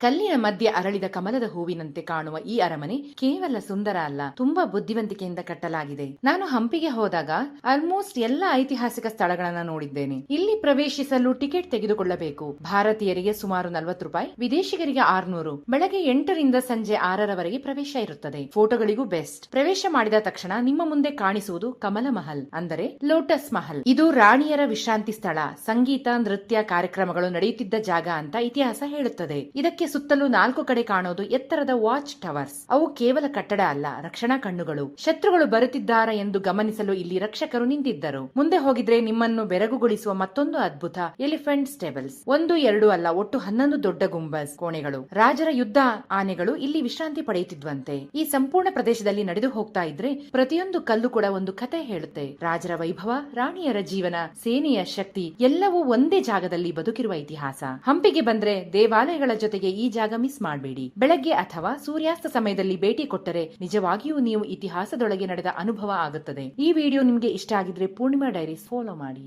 ಕಲ್ಲಿನ ಮಧ್ಯೆ ಅರಳಿದ ಕಮಲದ ಹೂವಿನಂತೆ ಕಾಣುವ ಈ ಅರಮನೆ ಕೇವಲ ಸುಂದರ ಅಲ್ಲ, ತುಂಬಾ ಬುದ್ಧಿವಂತಿಕೆಯಿಂದ ಕಟ್ಟಲಾಗಿದೆ. ನಾನು ಹಂಪಿಗೆ ಹೋದಾಗ ಆಲ್ಮೋಸ್ಟ್ ಎಲ್ಲ ಐತಿಹಾಸಿಕ ಸ್ಥಳಗಳನ್ನ ನೋಡಿದ್ದೇನೆ. ಇಲ್ಲಿ ಪ್ರವೇಶಿಸಲು ಟಿಕೆಟ್ ತೆಗೆದುಕೊಳ್ಳಬೇಕು. ಭಾರತೀಯರಿಗೆ ಸುಮಾರು 40 ರೂಪಾಯಿ, ವಿದೇಶಿಗರಿಗೆ 600. ಬೆಳಗ್ಗೆ 8ರಿಂದ ಸಂಜೆ 6ರವರೆಗೆ ಪ್ರವೇಶ ಇರುತ್ತದೆ. ಫೋಟೋಗಳಿಗೂ ಬೆಸ್ಟ್. ಪ್ರವೇಶ ಮಾಡಿದ ತಕ್ಷಣ ನಿಮ್ಮ ಮುಂದೆ ಕಾಣಿಸುವುದು ಕಮಲ ಮಹಲ್, ಅಂದರೆ ಲೋಟಸ್ ಮಹಲ್. ಇದು ರಾಣಿಯರ ವಿಶ್ರಾಂತಿ ಸ್ಥಳ, ಸಂಗೀತ ನೃತ್ಯ ಕಾರ್ಯಕ್ರಮಗಳು ನಡೆಯುತ್ತಿದ್ದ ಜಾಗ ಅಂತ ಇತಿಹಾಸ ಹೇಳುತ್ತದೆ. ಇದಕ್ಕೆ ಸುತ್ತಲೂ 4 ಕಡೆ ಕಾಣೋದು ಎತ್ತರದ ವಾಚ್ ಟವರ್ಸ್. ಅವು ಕೇವಲ ಕಟ್ಟಡ ಅಲ್ಲ, ರಕ್ಷಣಾ ಕಣ್ಣುಗಳು. ಶತ್ರುಗಳು ಬರುತ್ತಿದ್ದಾರಾ ಎಂದು ಗಮನಿಸಲು ಇಲ್ಲಿ ರಕ್ಷಕರು ನಿಂತಿದ್ದರು. ಮುಂದೆ ಹೋಗಿದ್ರೆ ನಿಮ್ಮನ್ನು ಬೆರಗುಗೊಳಿಸುವ ಮತ್ತೊಂದು ಅದ್ಭುತ ಎಲಿಫೆಂಟ್ ಸ್ಟೇಬಲ್ಸ್. 1, 2 ಅಲ್ಲ, ಒಟ್ಟು 11 ದೊಡ್ಡ ಗುಂಬಸ್ ಕೋಣೆಗಳು. ರಾಜರ ಯುದ್ಧ ಆನೆಗಳು ಇಲ್ಲಿ ವಿಶ್ರಾಂತಿ ಪಡೆಯುತ್ತಿದ್ವಂತೆ. ಈ ಸಂಪೂರ್ಣ ಪ್ರದೇಶದಲ್ಲಿ ನಡೆದು ಹೋಗ್ತಾ ಇದ್ರೆ ಪ್ರತಿಯೊಂದು ಕಲ್ಲು ಕೂಡ ಒಂದು ಕತೆ ಹೇಳುತ್ತೆ. ರಾಜರ ವೈಭವ, ರಾಣಿಯರ ಜೀವನ, ಸೇನೆಯ ಶಕ್ತಿ ಎಲ್ಲವೂ ಒಂದೇ ಜಾಗದಲ್ಲಿ ಬದುಕಿರುವ ಇತಿಹಾಸ. ಹಂಪಿಗೆ ಬಂದ್ರೆ ದೇವಾಲಯಗಳ ಜೊತೆಗೆ ಈ ಜಾಗ ಮಿಸ್ ಮಾಡಬೇಡಿ. ಬೆಳಗ್ಗೆ ಅಥವಾ ಸೂರ್ಯಾಸ್ತ ಸಮಯದಲ್ಲಿ ಭೇಟಿ ಕೊಟ್ಟರೆ ನಿಜವಾಗಿಯೂ ನೀವು ಇತಿಹಾಸದೊಳಗೆ ನಡೆದ ಅನುಭವ ಆಗುತ್ತದೆ. ಈ ವಿಡಿಯೋ ನಿಮ್ಗೆ ಇಷ್ಟ ಆಗಿದ್ರೆ ಪೂರ್ಣಿಮಾ ಡೈರೀಸ್ ಫಾಲೋ ಮಾಡಿ.